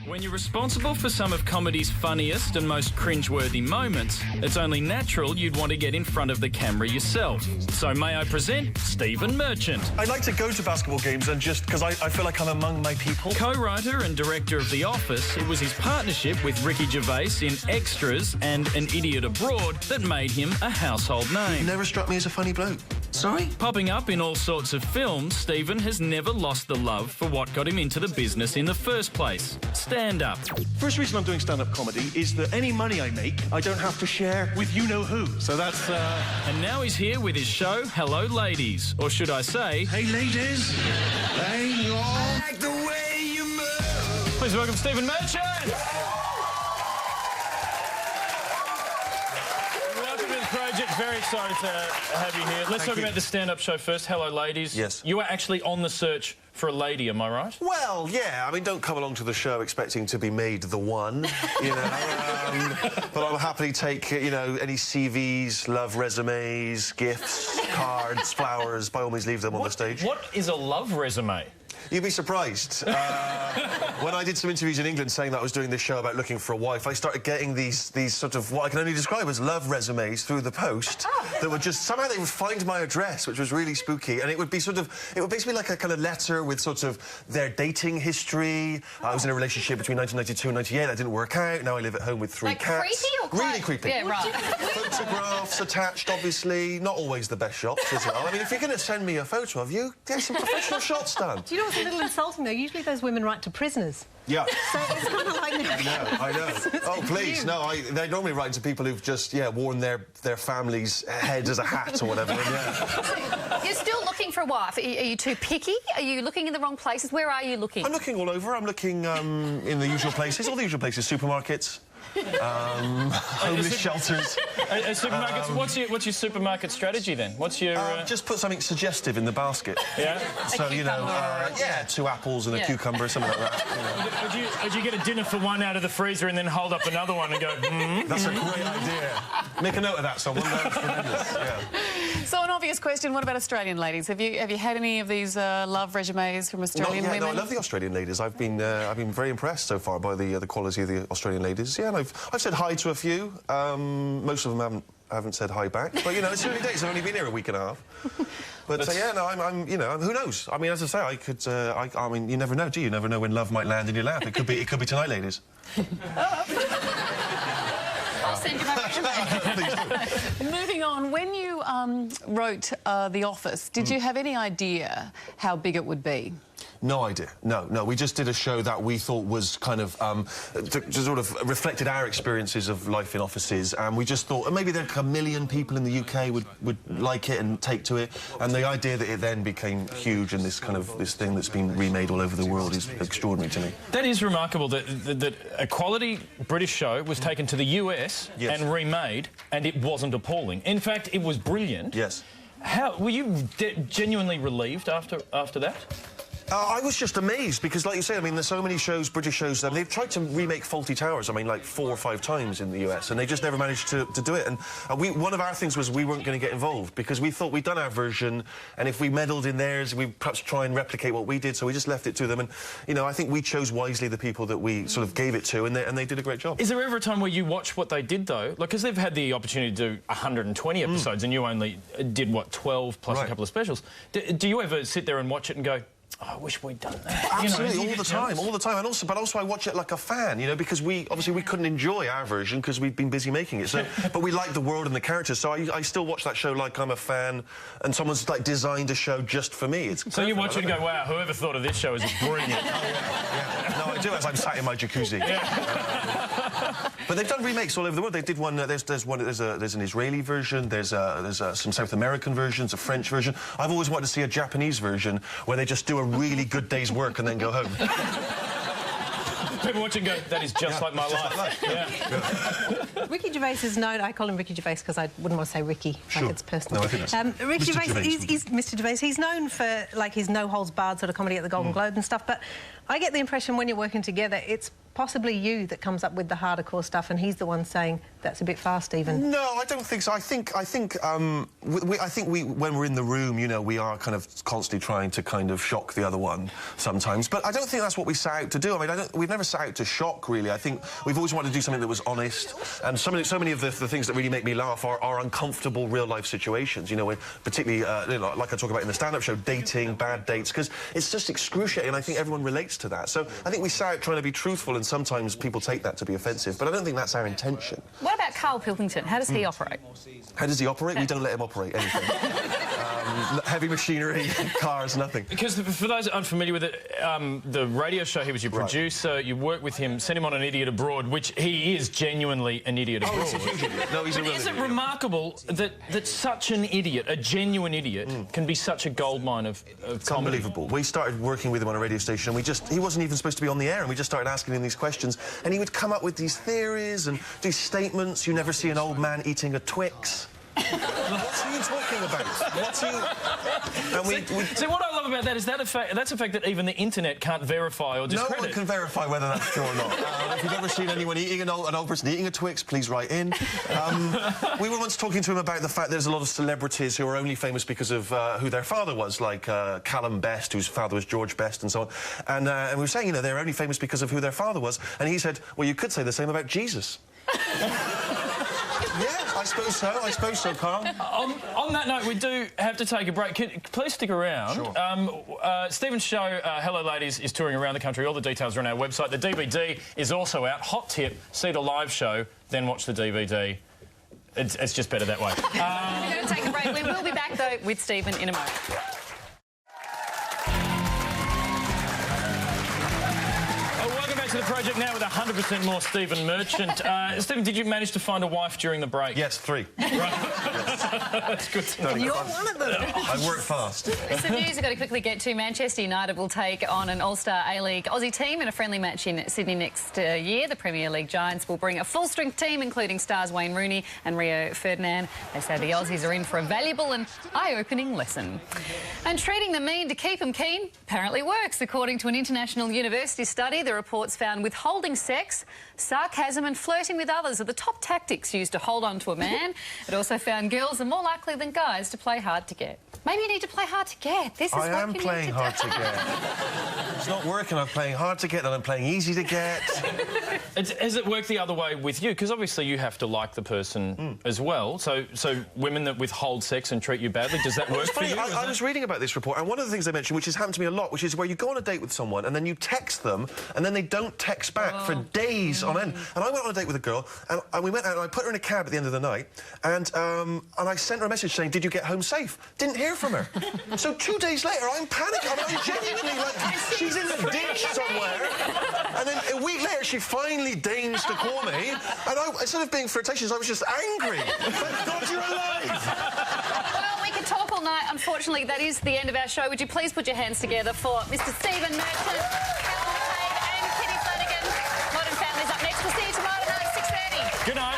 When you're responsible for some of comedy's funniest and most cringeworthy moments, it's only natural you'd want to get in front of the camera yourself. So may I present Stephen Merchant. I like to go to basketball games and just because I feel like I'm among my people. Co-writer and director of The Office, it was his partnership with Ricky Gervais in Extras and An Idiot Abroad that made him a household name. He never struck me as a funny bloke. Sorry? Popping up in all sorts of films, Stephen has never lost the love for what got him into the business in the first place. Stand-up. First reason I'm doing stand-up comedy is that any money I make, I don't have to share with you-know-who. So that's, And now he's here with his show, Hello Ladies. Or should I say... Hey, ladies. Hey, y'all. I like the way you move. Please welcome Stephen Merchant. Welcome to the project. Very excited to have you here. Let's talk about the stand-up show first. Hello Ladies. Yes. You are actually on the search for a lady, am I right? Well, yeah. I mean, don't come along to the show expecting to be made the one, you know. But I'll happily take, you know, any CVs, love resumes, gifts, cards, flowers. By all means, leave them on the stage. What is a love resume? You'd be surprised. When I did some interviews in England saying that I was doing this show about looking for a wife, I started getting these sort of what I can only describe as love resumes through the post that would just somehow they would find my address, which was really spooky, and it would basically be like a kind of letter with sort of their dating history. I was in a relationship between 1992 and 98. That didn't work out. Now I live at home with 3 cats. Creepy or quite... Really creepy. Yeah, right. Photographs attached, obviously. Not always the best shots as well. I mean, if you're going to send me a photo of you, get some professional shots done. Do you know what's a little insulting, though? Usually those women write to prisoners. Yeah. So it's kind of like... I know. Oh, please, no, they normally write to people who've just, worn their family's head as a hat or whatever, and, You're still looking for a wife. Are you too picky? Are you looking in the wrong places? Where are you looking? I'm looking all over. I'm looking in the usual places, all the usual places, supermarkets, homeless shelters. Supermarkets. What's your supermarket strategy then? What's your... Just put something suggestive in the basket. Yeah? So, you know, 2 apples and a cucumber, something like that. You know. Would you get a dinner for one out of the freezer and then hold up another one and go, That's a great idea. Make a note of that, someone. That's tremendous. Yeah. So an obvious question, what about Australian ladies? Have you had any of these love resumes from Australian women? No, I love the Australian ladies. I've been very impressed so far by the quality of the Australian ladies. Yeah, and I've said hi to a few. Most of them haven't said hi back. But you know, it's early days. I've only been here a week and a half. But yeah, no, I'm you know, who knows? I mean, as I say, I could. I mean, you never know, do you? You never know when love might land in your lap. It could be tonight, ladies. I'll send you my resume. Moving on, when you wrote The Office, did you have any idea how big it would be? No idea. No. We just did a show that we thought was kind of to sort of reflected our experiences of life in offices, and we just thought maybe like 1 million people in the UK would like it and take to it. And the idea that it then became huge and this thing that's been remade all over the world is extraordinary to me. That is remarkable that a quality British show was taken to the US and remade, and it wasn't appalling. In fact, it was brilliant. Yes. How were you genuinely relieved after that? I was just amazed because, like you say, I mean, there's so many shows, British shows, they've tried to remake Fawlty Towers, I mean, like 4 or 5 times in the US, and they just never managed to do it. And one of our things was we weren't going to get involved because we thought we'd done our version, and if we meddled in theirs, we'd perhaps try and replicate what we did, so we just left it to them. And, you know, I think we chose wisely the people that we sort of gave it to, and they did a great job. Is there ever a time where you watch what they did, though? Like, because they've had the opportunity to do 120 episodes, and you only did, what, 12 plus a couple of specials. Do you ever sit there and watch it and go, oh, I wish we'd done that. Absolutely, you know, all the time. And but also I watch it like a fan, you know, because obviously we couldn't enjoy our version because we'd been busy making it. So, but we like the world and the characters. So I still watch that show like I'm a fan, and someone's like designed a show just for me. It's so you watch it and go, wow, whoever thought of this show is brilliant. No, I do as I'm sat in my jacuzzi. But they've done remakes all over the world. They did one. There's an Israeli version. There's some South American versions, a French version. I've always wanted to see a Japanese version where they just do a really good day's work and then go home. People watch and go, that is just like my life. Ricky Gervais is known... I call him Ricky Gervais because I wouldn't want to say Ricky, like it's personal. No, I think that's Ricky Gervais, he's Mr Gervais. He's known for, like, his no-holds-barred sort of comedy at the Golden Globe and stuff, but I get the impression when you're working together, it's possibly you that comes up with the harder core stuff, and he's the one saying that's a bit fast, Stephen? No, I don't think so. I think when we're in the room, you know, we are kind of constantly trying to kind of shock the other one sometimes. But I don't think that's what we set out to do. I mean, we've never set out to shock, really. I think we've always wanted to do something that was honest. And so many of the things that really make me laugh are uncomfortable real-life situations, you know, when particularly, you know, like I talk about in the stand-up show, dating, bad dates, because it's just excruciating, and I think everyone relates to that. So I think we set out trying to be truthful, and sometimes people take that to be offensive, but I don't think that's our intention. What about Carl Pilkington? How does he operate? How does he operate? We don't let him operate anything. Heavy machinery, cars, nothing. Because for those unfamiliar with it, the radio show, he was your producer, you worked with him, sent him on An Idiot Abroad, which he is genuinely an idiot abroad. Oh, he's a huge idiot. No, he's a real idiot. Is it remarkable that such an idiot, a genuine idiot, can be such a goldmine of It's comedy? unbelievable. We started working with him on a radio station, and he wasn't even supposed to be on the air, and we just started asking him these questions, and he would come up with these theories and these statements. You never see an old man eating a Twix. What's he talking about? What's he... And See, what I love about that is that's a fact that even the internet can't verify or discredit. No one can verify whether that's true or not. If you've ever seen anyone eating an old person eating a Twix, please write in. We were once talking to him about the fact there's a lot of celebrities who are only famous because of who their father was, like Callum Best, whose father was George Best, and so on. And we were saying, you know, they're only famous because of who their father was. And he said, well, you could say the same about Jesus. Yeah, I suppose so, Carl. On that note, we do have to take a break. Please stick around. Sure. Stephen's show, Hello Ladies, is touring around the country. All the details are on our website. The DVD is also out. Hot tip, see the live show, then watch the DVD. It's just better that way. We're going to take a break. We will be back, though, with Stephen in a moment. Welcome back to the project now with 100% more Stephen Merchant. Stephen, did you manage to find a wife during the break? Yes, 3. Right. That's good to know. You're one of them. I work fast. Some news I've got to quickly get to. Manchester United will take on an All-Star A-League Aussie team in a friendly match in Sydney next year. The Premier League Giants will bring a full-strength team, including stars Wayne Rooney and Rio Ferdinand. They say the Aussies are in for a valuable and eye-opening lesson. And treating them mean to keep them keen apparently works. According to an international university study, the reports found withholding sex, sarcasm and flirting with others are the top tactics used to hold on to a man. It also found girls are more likely than guys to play hard to get. Maybe you need to play hard to get. This is I what am you playing need to hard to get. It's not working. I'm playing hard to get, and I'm playing easy to get. Has it worked the other way with you? Because obviously you have to like the person as well. So women that withhold sex and treat you badly, does that work for you? I was reading about this report, and one of the things they mentioned, which has happened to me a lot, which is where you go on a date with someone and then you text them, and then they don't text back for days on end. And I went on a date with a girl, and we went out, and I put her in a cab at the end of the night, and I sent her a message saying, "Did you get home safe?" Didn't hear from her. So 2 days later, I'm panicking. I'm genuinely like, she's in the ditch somewhere. And then a week later, she finally deigns to call me, and instead of being flirtatious, I was just angry. Thank God you're alive. Well, we could talk all night. Unfortunately, that is the end of our show. Would you please put your hands together for Mr. Stephen Merchant, Helen Tate and Kitty Flanagan. Modern Family's up next. We'll see you tomorrow night at 6:30. Good night.